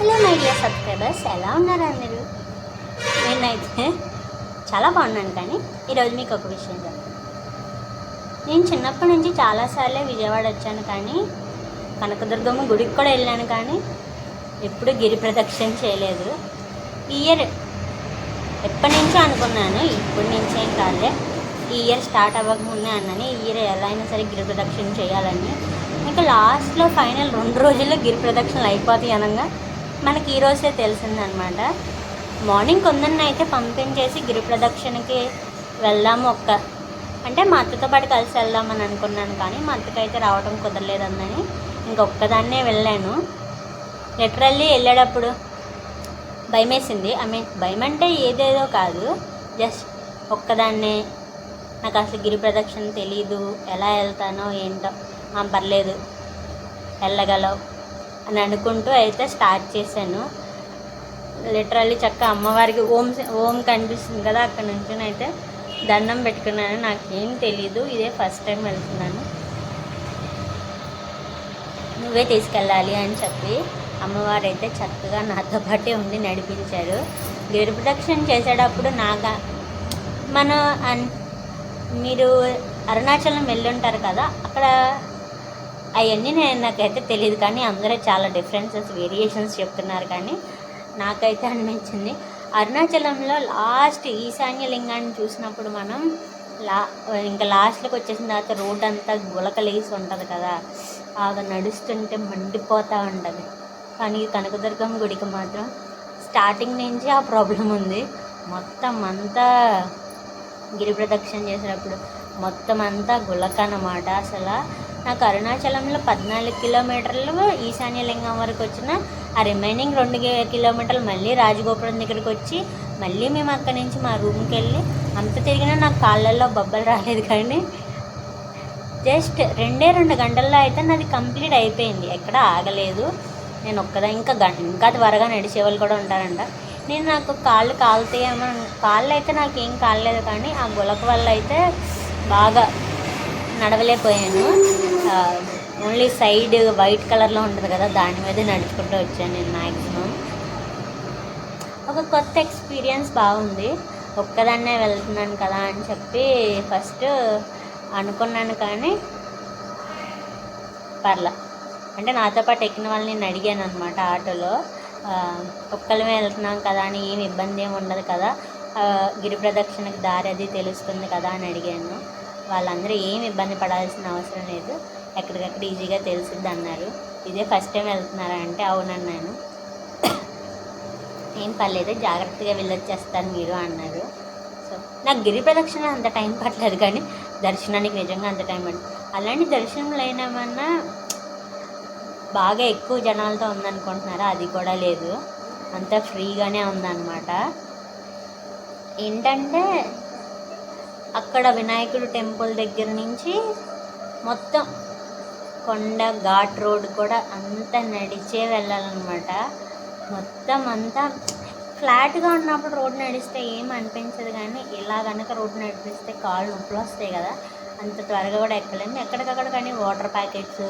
Hello my dear subscribers, ఎలా ఉన్నారు అందరూ? నేనైతే చాలా బాగున్నాను. కానీ ఈరోజు మీకు ఒక విషయం చెప్తాను. నేను చిన్నప్పటి నుంచి చాలాసార్లే విజయవాడ వచ్చాను, కానీ కనకదుర్గమ్మ గుడికి కూడా వెళ్ళాను, కానీ ఎప్పుడు గిరి ప్రదక్షిణ చేయలేదు. ఈ ఇయర్ ఎప్పటి నుంచో అనుకున్నాను, ఇప్పటి నుంచేం కాదులే, ఈ ఇయర్ స్టార్ట్ అవ్వకముందే అన్నాను ఈ ఇయర్ ఎలా అయినా సరే గిరి ప్రదక్షిణ చేయాలని. ఇంకా లాస్ట్లో ఫైనల్ 2 రోజుల్లో గిరి ప్రదక్షిణలు అయిపోతాయి అనగా మనకి ఈరోజే తెలిసిందనమాట. మార్నింగ్ కొందరిని అయితే పంపించేసి గిరి ప్రదక్షిణకి వెళ్దాము అంటే మా అత్తతో పాటు కలిసి వెళ్దామని అనుకున్నాను, కానీ మా అత్తకైతే రావడం కుదరలేదని ఇంకొక్కదాన్నే వెళ్ళాను. లిటరల్లీ వెళ్ళేటప్పుడు భయం వేసింది. భయం అంటే ఏదేదో కాదు, జస్ట్ ఒక్కదాన్నే. నాకు అసలు గిరి ప్రదక్షిణ తెలీదు, ఎలా వెళ్తానో ఏంటో. పర్లేదు వెళ్ళగలవు అని అనుకుంటూ అయితే స్టార్ట్ చేశాను. లిటరల్లీ చక్కగా అమ్మవారికి ఓం కనిపిస్తుంది కదా, అక్కడ నుంచి అయితే దండం పెట్టుకున్నాను. నాకేం తెలీదు, ఇదే ఫస్ట్ టైం వెళ్తున్నాను. నువ్వే తీసుకెళ్ళాలి అని చెప్పి అమ్మవారు అయితే చక్కగా నాతో పాటే ఉండి నడిపించారు. గిరి ప్రదక్షిణ చేసేటప్పుడు మీరు అరుణాచలం వెళ్ళుంటారు కదా, అక్కడ అవన్నీ నాకైతే తెలియదు, కానీ అందరూ చాలా డిఫరెన్సెస్ వేరియేషన్స్ చెప్తున్నారు. కానీ నాకైతే అనిపించింది అరుణాచలంలో లాస్ట్ ఈశాన్య లింగాన్ని చూసినప్పుడు మనం ఇంకా లాస్ట్లోకి వచ్చేసిన తర్వాత రోడ్ అంతా గులకలేసి ఉంటుంది కదా, అది నడుస్తుంటే మండిపోతూ ఉంటుంది. కానీ కనకదుర్గమ్మ గుడికి మాత్రం స్టార్టింగ్ నుంచి ఆ ప్రాబ్లం ఉంది. మొత్తం అంతా గిరి ప్రదక్షిణ చేసేటప్పుడు మొత్తం అంతా గులక అన్నమాట. అసలు నాకు అరుణాచలంలో 14 కిలోమీటర్లు ఈశాన్యలింగం వరకు వచ్చిన ఆ రిమైనింగ్ 2 కిలోమీటర్లు మళ్ళీ రాజగోపురం దగ్గరికి వచ్చి మళ్ళీ మేము అక్కడి నుంచి మా రూమ్కి వెళ్ళి అంత తిరిగినా నాకు కాళ్ళల్లో బొబ్బలు రాలేదు. కానీ జస్ట్ 2 గంటల్లో అయితే నాది కంప్లీట్ అయిపోయింది, ఎక్కడ ఆగలేదు. నేను ఇంకా త్వరగా నడిచేవాళ్ళు కూడా ఉంటారంట. నాకు కాళ్ళు కాలుతాయేమో, కాళ్ళు అయితే నాకేం కాలేదు, కానీ ఆ గులక వల్ల అయితే బాగా నడవలేకపోయాను. ఓన్లీ సైడ్ వైట్ కలర్లో ఉంటుంది కదా, దాని మీదే నడుచుకుంటూ వచ్చాను నేను. మ్యాక్సిమం ఒక కొత్త ఎక్స్పీరియన్స్ బాగుంది. ఒక్కదాన్నే వెళ్తున్నాను కదా అని చెప్పి ఫస్ట్ అనుకున్నాను, కానీ పర్లా. అంటే నాతో పాటు ఎక్కిన వాళ్ళని నేను అడిగాను అనమాట ఆటోలో, ఒక్కళ్ళమే వెళ్తున్నాం కదా అని ఏం ఇబ్బంది ఏమి ఉండదు కదా, గిరి ప్రదక్షిణకి దారి అది తెలుస్తుంది కదా అని అడిగాను. వాళ్ళందరూ ఏం ఇబ్బంది పడాల్సిన అవసరం లేదు, ఎక్కడికక్కడ ఈజీగా తెలిసిద్ది అన్నారు. ఇదే ఫస్ట్ టైం వెళ్తున్నారా అంటే అవునన్నాను. ఏం పర్లేదు, జాగ్రత్తగా వెళ్ళొచ్చేస్తారు మీరు అన్నారు. సో నాకు గిరి ప్రదక్షిణ అంత టైం పట్టలేదు, కానీ దర్శనానికి నిజంగా అంత టైం పడుతుంది. అలాంటి దర్శనంలో ఏమన్నా బాగా ఎక్కువ జనాలతో ఉందనుకుంటున్నారా, అది కూడా లేదు, అంతా ఫ్రీగానే ఉందన్నమాట. ఏంటంటే అక్కడ వినాయకుడు టెంపుల్ దగ్గర నుంచి మొత్తం కొండ ఘాట్ రోడ్ కూడా అంతా నడిచే వెళ్ళాలన్నమాట. మొత్తం అంతా ఫ్లాట్గా ఉన్నప్పుడు రోడ్ నడిస్తే ఏం అనిపించదు, కానీ ఇలా కనుక రోడ్ నడిపిస్తే కాళ్ళు నొప్పులు వస్తాయి కదా, అంత త్వరగా కూడా ఎక్కలేము. ఎక్కడికక్కడ కానీ water packets,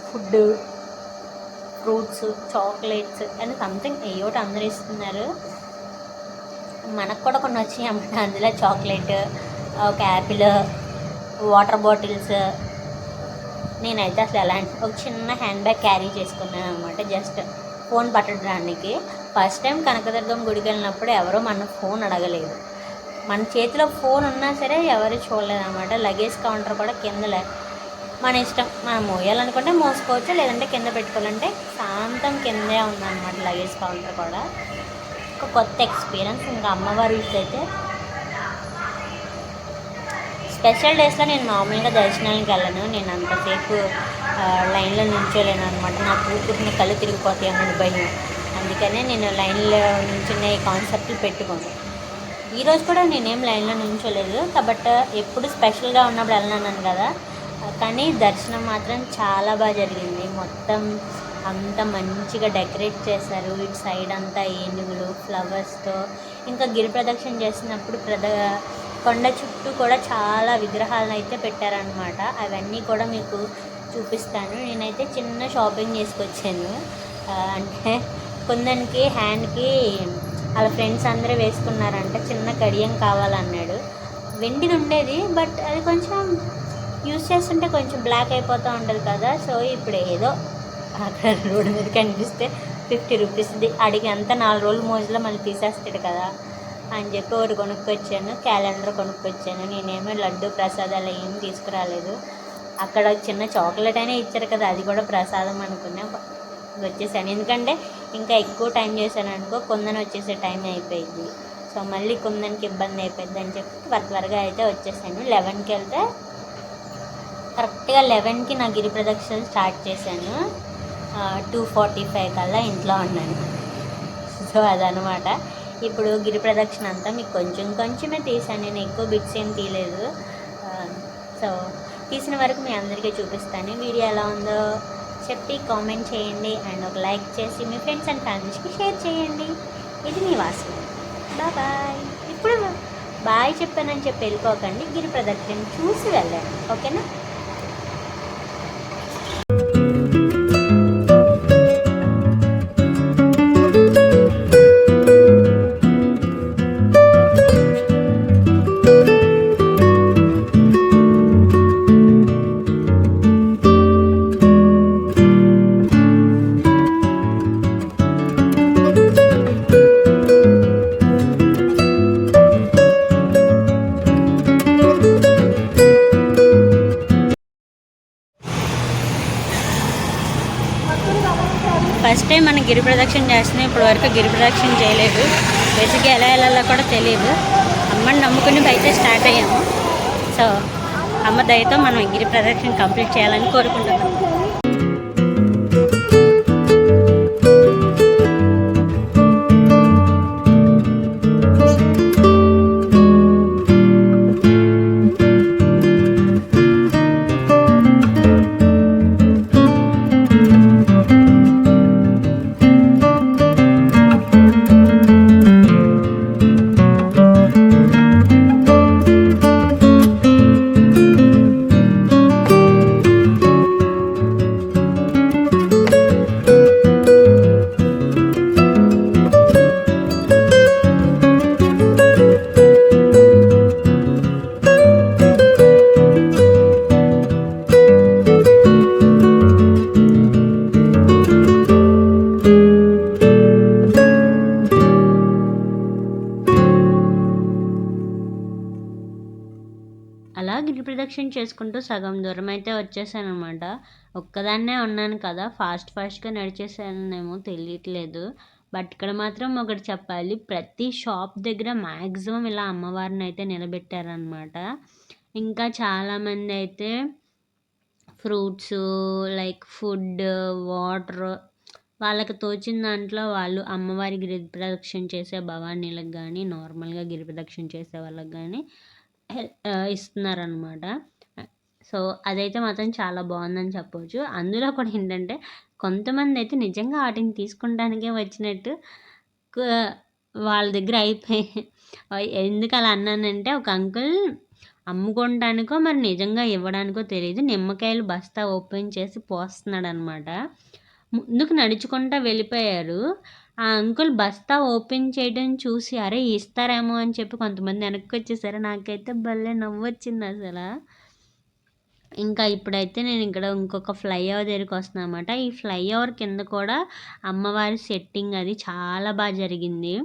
food, fruits, chocolates and something ఏయోటి అందరూ ఇస్తున్నారు. మనకు కూడా కొన్ని వచ్చాయి అన్నమాట. అందులో చాక్లెట్, ఒక యాపిల్, వాటర్ బాటిల్స్. నేనైతే అసలు ఎలాంటి ఒక చిన్న హ్యాండ్ బ్యాగ్ క్యారీ చేసుకున్నాను అనమాట, జస్ట్ ఫోన్ పట్టడానికి. ఫస్ట్ టైం కనకదుర్గం గుడికి వెళ్ళినప్పుడు ఎవరో మన ఫోన్ అడగలేదు. మన చేతిలో ఫోన్ ఉన్నా సరే ఎవరు చూడలేదు అనమాట. లగేజ్ కౌంటర్ కూడా కింద మన ఇష్టం, మనం మోయాలనుకుంటే మోసుకోవచ్చు, లేదంటే కింద పెట్టుకోవాలంటే శాంతం కిందే ఉందన్నమాట లగేజ్ కౌంటర్ కూడా. ఒక కొత్త ఎక్స్పీరియన్స్. ఇంకా అమ్మవారి అయితే స్పెషల్ డేస్లో నేను మామూలుగా దర్శనానికి వెళ్ళను, నేను అంతసేపు లైన్లో నిల్చోలేను అనమాట. నా కూతుర్ని కళ్ళు తిరిగిపోతాయి అన్నది భయం, అందుకనే నేను లైన్లో నిల్చునే కాన్సెప్ట్లు పెట్టుకోను. ఈరోజు కూడా నేనేం లైన్లో నిల్చోలేదు, కాబట్టి ఎప్పుడు స్పెషల్గా ఉన్నప్పుడు వెళ్ళినాను కదా. కానీ దర్శనం మాత్రం చాలా బాగా జరిగింది. మొత్తం అంతా మంచిగా డెకరేట్ చేశారు. ఇటు సైడ్ అంతా ఏనుగులు, ఫ్లవర్స్తో. ఇంకా గిరి ప్రదక్షిణ చేసినప్పుడు కొండ చుట్టూ కూడా చాలా విగ్రహాలను అయితే పెట్టారనమాట. అవన్నీ కూడా మీకు చూపిస్తాను. నేనైతే చిన్న షాపింగ్ చేసుకొచ్చాను. అంటే కొందరికి హ్యాండ్కి వాళ్ళ ఫ్రెండ్స్ అందరూ వేసుకున్నారంట, చిన్న కడియం కావాలన్నాడు. వెండిది ఉండేది, బట్ అది కొంచెం యూస్ చేస్తుంటే కొంచెం బ్లాక్ అయిపోతూ ఉంటుంది కదా. సో ఇప్పుడు ఏదో అక్కడ రోడ్డు మీద కనిపిస్తే 50 రూపీస్ది అడిగి అంతా 4 రోజుల మోజులో మళ్ళీ తీసేస్తాడు కదా అని చెప్పి ఒకటి కొనుక్కొచ్చాను. క్యాలెండర్ కొనుక్కొచ్చాను. నేనేమో లడ్డు ప్రసాదాలు ఏం తీసుకురాలేదు. అక్కడ చిన్న చాక్లెట్ అయినా ఇచ్చారు కదా, అది కూడా ప్రసాదం అనుకున్నా. వచ్చేసాను, ఎందుకంటే ఇంకా ఎక్కువ టైం చేశాను అనుకో కొందని వచ్చేసే టైం అయిపోయింది. సో మళ్ళీ కొందనికి ఇబ్బంది అయిపోయింది అని చెప్పి త్వరగా అయితే వచ్చేసాను. 11కి వెళ్తే కరెక్ట్గా 11కి నా గిరి ప్రదక్షిణ స్టార్ట్ చేశాను. 2:45 కల్లా ఇంట్లో ఉన్నాను. సో అదనమాట. ఇప్పుడు గిరి ప్రదక్షిణ అంతా మీకు కొంచెమే తీసాను, నేను ఎక్కువ బిట్స్ ఏం తీయలేదు. సో తీసిన వరకు మీ అందరికీ చూపిస్తాను. వీడియో ఎలా ఉందో చెప్పి కామెంట్ చేయండి అండ్ ఒక లైక్ చేసి మీ ఫ్రెండ్స్ అండ్ ఫ్యామిలీస్కి షేర్ చేయండి. ఇది మీ వాసన. బాయ్. ఇప్పుడు బాయ్ చెప్పానని చెప్పి వెళ్ళిపోకండి, గిరి ప్రదక్షిణ చూసి వెళ్ళండి, ఓకేనా? ఫస్ట్ టైం మనం గిరి ప్రదక్షిణ చేస్తున్నాం. ఇప్పటి వరకు గిరి ప్రదక్షిణ చేయలేదు. బేసిక్గా ఎలా వెళ్ళాలో కూడా తెలియదు. అమ్మని నమ్ముకుని బయట స్టార్ట్ అయ్యాము. సో అమ్మ దయతో మనం గిరి ప్రదక్షిణ కంప్లీట్ చేయాలని కోరుకుంటున్నాం. అలా గిరి ప్రదక్షిణ చేసుకుంటూ సగం దూరం అయితే వచ్చేసాను అనమాట. ఒక్కదాన్నే ఉన్నాను కదా, ఫాస్ట్గా నడిచేసానేమో తెలియట్లేదు. బట్ ఇక్కడ మాత్రం ఒకటి చెప్పాలి, ప్రతి షాప్ దగ్గర మ్యాక్సిమం ఇలా అమ్మవారిని అయితే నిలబెట్టారనమాట. ఇంకా చాలామంది అయితే ఫ్రూట్స్ లైక్ ఫుడ్, వాటర్, వాళ్ళకి తోచిన దాంట్లో వాళ్ళు అమ్మవారి గిరి ప్రదక్షిణ చేసే భవానీలకు కానీ నార్మల్గా గిరి ప్రదక్షిణ చేసే వాళ్ళకి కానీ ఇస్తున్నారనమాట. సో అదైతే మాత్రం చాలా బాగుందని చెప్పవచ్చు. అందులో కూడా ఏంటంటే కొంతమంది అయితే నిజంగా వాటిని తీసుకుంటానికే వచ్చినట్టు వాళ్ళ దగ్గర అయిపోయి, ఎందుకు అలా అన్నానంటే ఒక అంకుల్ అమ్ముకోవడానికో మరి నిజంగా ఇవ్వడానికో తెలియదు, నిమ్మకాయలు బస్తా ఓపెన్ చేసి పోస్తున్నాడు అనమాట. ముందుకు నడుచుకుంటూ వెళ్ళిపోయారు. ఆ అంకుల్ బస్తా ఓపెన్ చేయడం చూసి అరే ఇస్తారేమో అని చెప్పి కొంతమంది వెనక్కి వచ్చేసారు. నాకైతే భలే నవ్వొచ్చింది అసలు. ఇంకా ఇప్పుడైతే నేను ఇక్కడ ఇంకొక ఫ్లైఓవర్ దగ్గరికి వస్తున్నాను అనమాట. ఈ ఫ్లైఓవర్ కింద కూడా అమ్మవారి సెట్టింగ్ అది చాలా బాగా జరిగింది.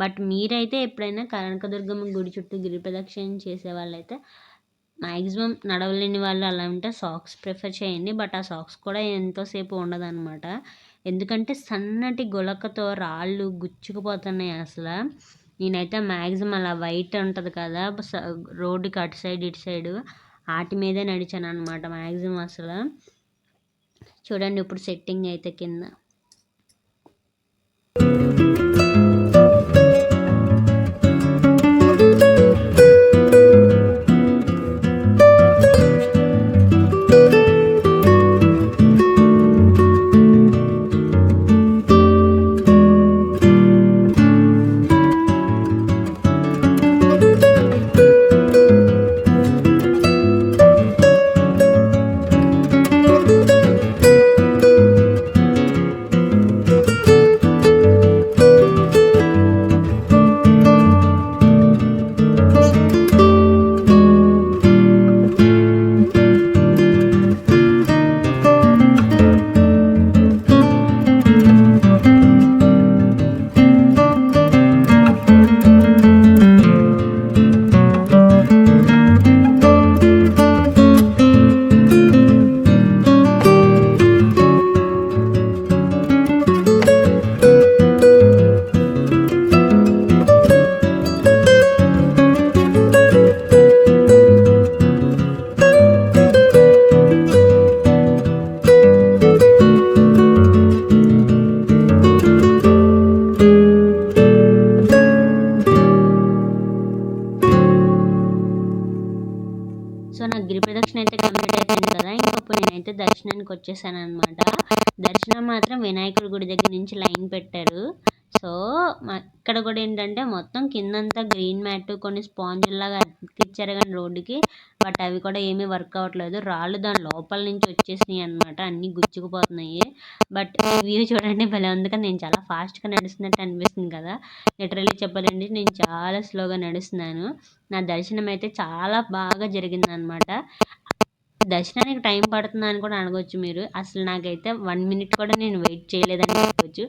బట్ మీరైతే ఎప్పుడైనా కనకదుర్గమ్మ గుడి చుట్టూ గిరి ప్రదక్షిణ చేసే వాళ్ళైతే మ్యాక్సిమం నడవలేని వాళ్ళు అలా ఉంటే సాక్స్ ప్రిఫర్ చేయండి. బట్ ఆ సాక్స్ కూడా ఎంతోసేపు ఉండదన్నమాట, ఎందుకంటే సన్నటి గులకతో రాళ్ళు గుచ్చుకుపోతున్నాయి అసలు. నేనైతే మ్యాక్సిమం అలా వైట్ ఉంటుంది కదా రోడ్డుకి అటు సైడ్ ఇటు సైడు, వాటి మీదే నడిచాను అనమాట మ్యాక్సిమం అసలు. చూడండి ఇప్పుడు సెట్టింగ్ అయితే కింద. దర్శనానికి వచ్చేసాను అనమాట. దర్శనం మాత్రం వినాయకుడి గుడి దగ్గర నుంచి లైన్ పెట్టారు. సో ఇక్కడ కూడా ఏంటంటే మొత్తం కిందంతా గ్రీన్ మ్యాట్, కొన్ని స్పాంజ్లాగా అతికిచ్చారు కానీ రోడ్డుకి, బట్ అవి కూడా ఏమీ వర్క్ అవ్వట్లేదు. రాళ్ళు దాని లోపల నుంచి వచ్చేసినాయి అనమాట, అన్నీ గుచ్చుకుపోతున్నాయి. బట్ ఈ వ్యూ చూడండి భలే ఉంది కదా. నేను చాలా ఫాస్ట్గా నడుస్తున్నట్టు అనిపిస్తుంది కదా. లిటరల్లీ చెప్పాలంటే నేను చాలా స్లోగా నడుస్తున్నాను. నా దర్శనం అయితే చాలా బాగా జరిగింది అనమాట. దర్శనానికి టైం పడుతుందా అని కూడా అడగొచ్చు మీరు. అసలు నాకైతే 1 మినిట్ కూడా నేను వెయిట్ చేయలేదని చెప్పొచ్చు.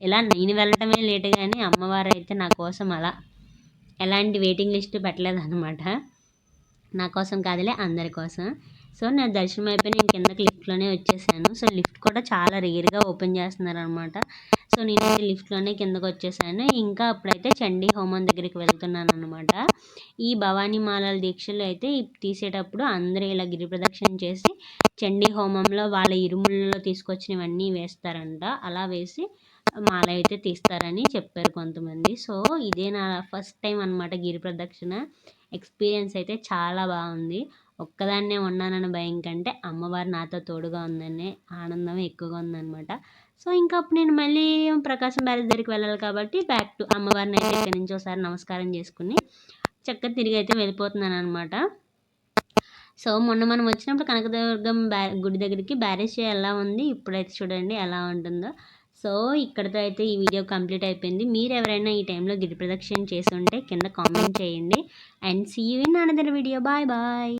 ఇలా నేను వెళ్ళటమే లేట్ కానీ అమ్మవారు అయితే నా కోసం అలా ఎలాంటి వెయిటింగ్ లిస్ట్ పెట్టలేదన్నమాట. నా కోసం కాదులే, అందరి కోసం. సో నా దర్శనం అయిపోయి నేను కిందకి లిఫ్ట్లోనే వచ్చేసాను. సో లిఫ్ట్ కూడా చాలా రేర్గా ఓపెన్ చేస్తున్నారు అనమాట. సో నేనైతే లిఫ్ట్లోనే కిందకు వచ్చేసాను. ఇంకా అప్పుడైతే చండీ హోమం దగ్గరికి వెళ్తున్నాను అనమాట. ఈ భవానీ మాలల దీక్షలు అయితే తీసేటప్పుడు అందరూ ఇలా గిరి ప్రదక్షిణ చేసి చండీ హోమంలో వాళ్ళ ఇరుములలో తీసుకొచ్చినవన్నీ వేస్తారంట. అలా వేసి మాల అయితే తీస్తారని చెప్పారు కొంతమంది. సో ఇదే నా ఫస్ట్ టైం అనమాట గిరి ప్రదక్షిణ. ఎక్స్పీరియన్స్ అయితే చాలా బాగుంది. ఒక్కదాన్నే ఉన్నానన్న భయం కంటే అమ్మవారు నాతో తోడుగా ఉందనే ఆనందం ఎక్కువగా ఉందన్నమాట. సో ఇంకా అప్పుడు నేను మళ్ళీ ప్రకాశం బ్యారేజ్ దగ్గరికి వెళ్ళాలి కాబట్టి బ్యాక్ టు అమ్మవారిని అయితే ఇక్కడి నుంచి ఒకసారి నమస్కారం చేసుకుని చక్కగా తిరిగి అయితే వెళ్ళిపోతున్నాను అనమాట. సో మొన్న మనం వచ్చినప్పుడు కనకదుర్గం గుడి దగ్గరికి బ్యారేజ్ ఎలా ఉంది, ఇప్పుడైతే చూడండి ఎలా ఉంటుందో. సో ఇక్కడితో అయితే ఈ వీడియో కంప్లీట్ అయిపోయింది. మీరు ఎవరైనా ఈ టైంలో గిరి ప్రదక్షిణ చేసి ఉంటే కింద కామెంట్ చేయండి. And see you in another video. Bye bye.